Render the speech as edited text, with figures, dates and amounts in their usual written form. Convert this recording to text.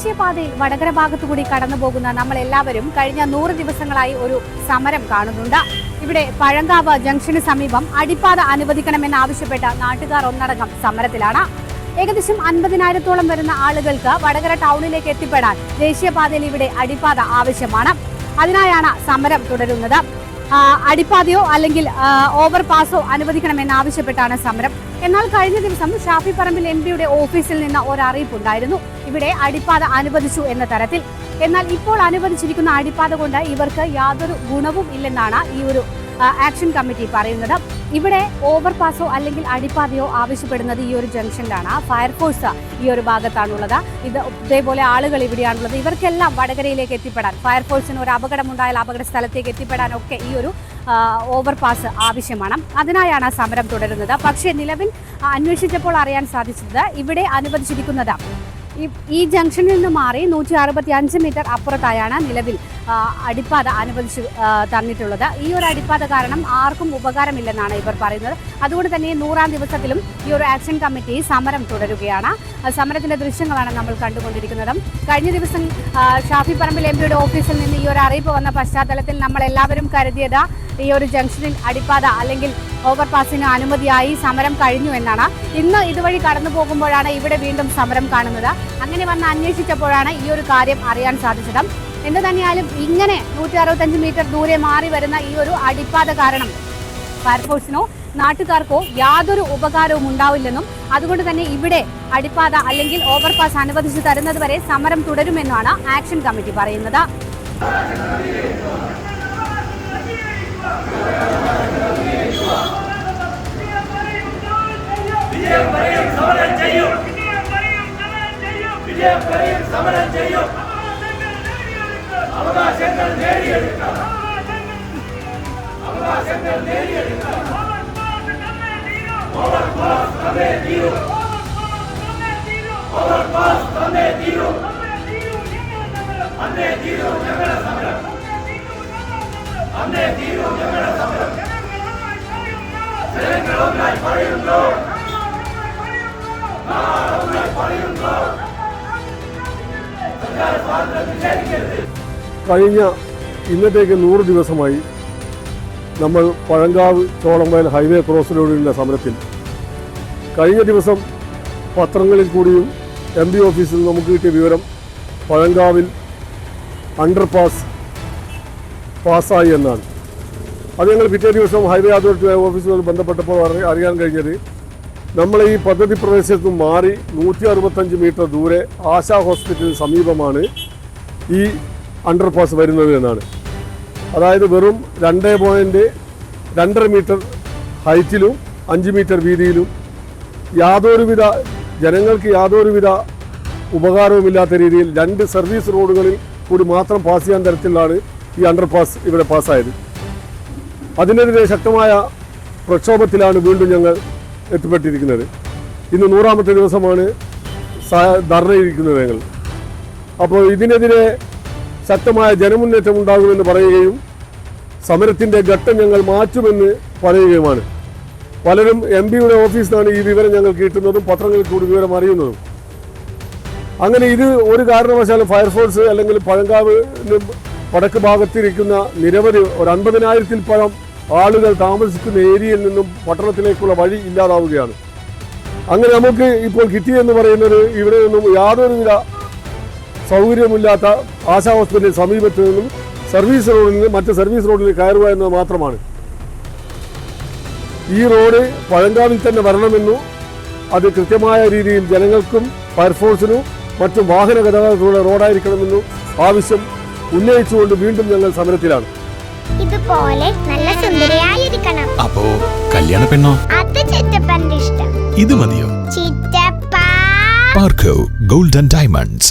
ദേശീയപാതയിൽ വടകര ഭാഗത്തുകൂടി കടന്നുപോകുന്ന നമ്മൾ എല്ലാവരും കഴിഞ്ഞ 100 ദിവസങ്ങളായി ഒരു സമരം കാണുന്നുണ്ട്. ഇവിടെ പഴങ്കാവ് ജംഗ്ഷന് സമീപം അടിപ്പാത അനുവദിക്കണമെന്നാവശ്യപ്പെട്ട നാട്ടുകാർ ഒന്നടങ്കം സമരത്തിലാണ്. ഏകദേശം 50,000-ഓളം വരുന്ന ആളുകൾക്ക് വടകര ടൗണിലേക്ക് എത്തിപ്പെടാൻ ദേശീയപാതയിൽ ഇവിടെ അടിപ്പാത ആവശ്യമാണ്. അതിനായാണ് സമരം തുടരുന്നത്. അടിപ്പാതയോ അല്ലെങ്കിൽ ഓവർപാസോ അനുവദിക്കണമെന്നാവശ്യപ്പെട്ടാണ് സമരം. എന്നാൽ കഴിഞ്ഞ ദിവസം ഷാഫി പറമ്പിൽ എംപിയുടെ ഓഫീസിൽ നിന്ന് ഒരറിയിപ്പുണ്ടായിരുന്നു, ഇവിടെ അടിപ്പാത അനുവദിച്ചു എന്ന തരത്തിൽ. എന്നാൽ ഇപ്പോൾ അനുവദിച്ചിരിക്കുന്ന അടിപ്പാത കൊണ്ട് ഇവർക്ക് യാതൊരു ഗുണവും ഇല്ലെന്നാണ് ഈ ഒരു ആക്ഷൻ കമ്മിറ്റി പറയുന്നത്. ഇവിടെ ഓവർപാസോ അല്ലെങ്കിൽ അടിപ്പാതയോ ആവശ്യപ്പെടുന്നത് ഈ ഒരു ജംഗ്ഷനിലാണ്. ഫയർഫോഴ്സ് ഈ ഒരു ഭാഗത്താണുള്ളത്. ഇതേപോലെ ആളുകൾ ഇവിടെയാണുള്ളത്. ഇവർക്കെല്ലാം വടകരയിലേക്ക് എത്തിപ്പെടാൻ, ഫയർഫോഴ്സിന് ഒരു അപകടമുണ്ടായാൽ അപകട സ്ഥലത്തേക്ക് എത്തിപ്പെടാനൊക്കെ ഈ ഒരു ഓവർപാസ് ആവശ്യമാണ്. അതിനായാണ് സമരം തുടരുന്നത്. പക്ഷേ നിലവിൽ അന്വേഷിച്ചപ്പോൾ അറിയാൻ സാധിച്ചത് ഇവിടെ അനുവദിച്ചിരിക്കുന്നത് ഈ ജംഗ്ഷനിൽ നിന്ന് മാറി 165 മീറ്റർ അപ്പുറത്തായാണ് നിലവിൽ അടിപ്പാത അനുവദിച്ചു തന്നിട്ടുള്ളത്. ഈ ഒരു അടിപ്പാത കാരണം ആർക്കും ഉപകാരമില്ലെന്നാണ് ഇവർ പറയുന്നത്. അതുകൊണ്ട് തന്നെ 100-ാം ദിവസത്തിലും ഈ ഒരു ആക്ഷൻ കമ്മിറ്റി സമരം തുടരുകയാണ്. സമരത്തിന്റെ ദൃശ്യങ്ങളാണ് നമ്മൾ കണ്ടുകൊണ്ടിരിക്കുന്നത്. കഴിഞ്ഞ ദിവസം ഷാഫി പറമ്പിൽ എംപിയുടെ ഓഫീസിൽ നിന്ന് ഈ ഒരു അറിയിപ്പ് വന്ന പശ്ചാത്തലത്തിൽ നമ്മൾ എല്ലാവരും കരുതിയത് ഈ ഒരു ജംഗ്ഷനിൽ അടിപ്പാത അല്ലെങ്കിൽ ഓവർപാസിന് അനുമതിയായി സമരം കഴിഞ്ഞു എന്നാണ്. ഇന്ന് ഇതുവഴി കടന്നു പോകുമ്പോഴാണ് ഇവിടെ വീണ്ടും സമരം കാണുന്നത്. അങ്ങനെ വന്ന് അന്വേഷിച്ചപ്പോഴാണ് ഈ ഒരു കാര്യം അറിയാൻ സാധിച്ചത്. എന്ത് തന്നെയായാലും ഇങ്ങനെ 165 മീറ്റർ ദൂരെ മാറി വരുന്ന ഈ ഒരു അടിപ്പാത കാരണം ഫയർഫോഴ്സിനോ നാട്ടുകാർക്കോ യാതൊരു ഉപകാരവും ഉണ്ടാവില്ലെന്നും അതുകൊണ്ട് തന്നെ ഇവിടെ അടിപ്പാത അല്ലെങ്കിൽ ഓവർപാസ് അനുവദിച്ചു തരുന്നത് വരെ സമരം തുടരുമെന്നാണ് ആക്ഷൻ കമ്മിറ്റി പറയുന്നത്. കഴിഞ്ഞ ഇന്നത്തേക്ക് 100 ദിവസമായി നമ്മൾ പഴങ്കാവ് ചോളംവയൽ ഹൈവേ ക്രോസ് റോഡിലുള്ള സമരത്തിൽ. കഴിഞ്ഞ ദിവസം പത്രങ്ങളിൽ കൂടിയും എം പി ഓഫീസിൽ നമുക്ക് കിട്ടിയ വിവരം പഴങ്കാവിൽ അണ്ടർപാസ് പാസ്സായി എന്നാണ്. അത് ഞങ്ങൾ പിറ്റേ ദിവസം ഹൈവേ അതോറിറ്റി ഓഫീസുമായി ബന്ധപ്പെട്ടപ്പോൾ അറിയാൻ കഴിഞ്ഞത് നമ്മൾ ഈ പദ്ധതി പ്രദേശത്തും മാറി 165 മീറ്റർ ദൂരെ ആശാ ഹോസ്പിറ്റലിന് സമീപമാണ് ഈ അണ്ടർപാസ് വരുന്നത് എന്നാണ്. അതായത് വെറും 2.2 മീറ്റർ ഹൈറ്റിലും 5 മീറ്റർ വീതിയിലും ജനങ്ങൾക്ക് യാതൊരുവിധ ഉപകാരവുമില്ലാത്ത രീതിയിൽ 2 സർവീസ് റോഡുകളിൽ കൂടി മാത്രം പാസ് ചെയ്യാൻ തരത്തിലാണ് ഈ അണ്ടർപാസ് ഇവിടെ പാസ്സായത്. അതിനെതിരെ ശക്തമായ പ്രക്ഷോഭത്തിലാണ് വീണ്ടും ഞങ്ങൾ എത്തിപ്പെട്ടിരിക്കുന്നത്. ഇന്ന് 100-ാമത്തെ ദിവസമാണ് ധർണയിരിക്കുന്നത് ഞങ്ങൾ. അപ്പോൾ ഇതിനെതിരെ ശക്തമായ ജനമുന്നേറ്റം ഉണ്ടാകുമെന്ന് പറയുകയും സമരത്തിൻ്റെ ഘട്ടം ഞങ്ങൾ മാറ്റുമെന്ന് പറയുകയുമാണ്. പലരും എം പിയുടെ ഓഫീസിൽ നിന്നാണ് ഈ വിവരം ഞങ്ങൾ കിട്ടുന്നതും പത്രങ്ങളിൽ കൂടി വിവരം അറിയുന്നതും. അങ്ങനെ ഇത് ഒരു കാരണവശാലും ഫയർഫോഴ്സ് അല്ലെങ്കിൽ പഴങ്കാവിന് വടക്ക് ഭാഗത്തിരിക്കുന്ന നിരവധി ഒരു 50,000-ൽ പരം ആളുകൾ താമസിക്കുന്ന ഏരിയയിൽ നിന്നും പട്ടണത്തിലേക്കുള്ള വഴി ഇല്ലാതാവുകയാണ്. അങ്ങനെ നമുക്ക് ഇപ്പോൾ കിട്ടിയെന്ന് പറയുന്നത് ഇവിടെ നിന്നും യാതൊരുവിധ സൗകര്യമില്ലാത്ത ആശാ ഹോസ്പിറ്റലിന് സമീപത്ത് നിന്നും സർവീസ് റോഡിൽ നിന്ന് മറ്റ് സർവീസ് റോഡിൽ കയറുക എന്നത് മാത്രമാണ്. ഈ റോഡ് പഴങ്കാവിൽ തന്നെ വരണമെന്നും അത് കൃത്യമായ രീതിയിൽ ജനങ്ങൾക്കും ഫയർഫോഴ്സിനും മറ്റും വാഹന ഗതാഗതത്തിലുള്ള റോഡായിരിക്കണമെന്നും ആവശ്യം ഉന്നയിച്ചുകൊണ്ട് വീണ്ടും ഞങ്ങൾ സമരത്തിലാണ്. ഇതുപോലെ നല്ല സുന്ദരിയായിരിക്കണം. അപ്പോ കല്യാണ പെണ്ണോ? അത് ചിറ്റപ്പന്റെ ഇഷ്ടം. ഇത് മതിയോ? ചിറ്റപ്പ. പാർക്കോ ഗോൾഡൻ ഡയമണ്ട്സ്.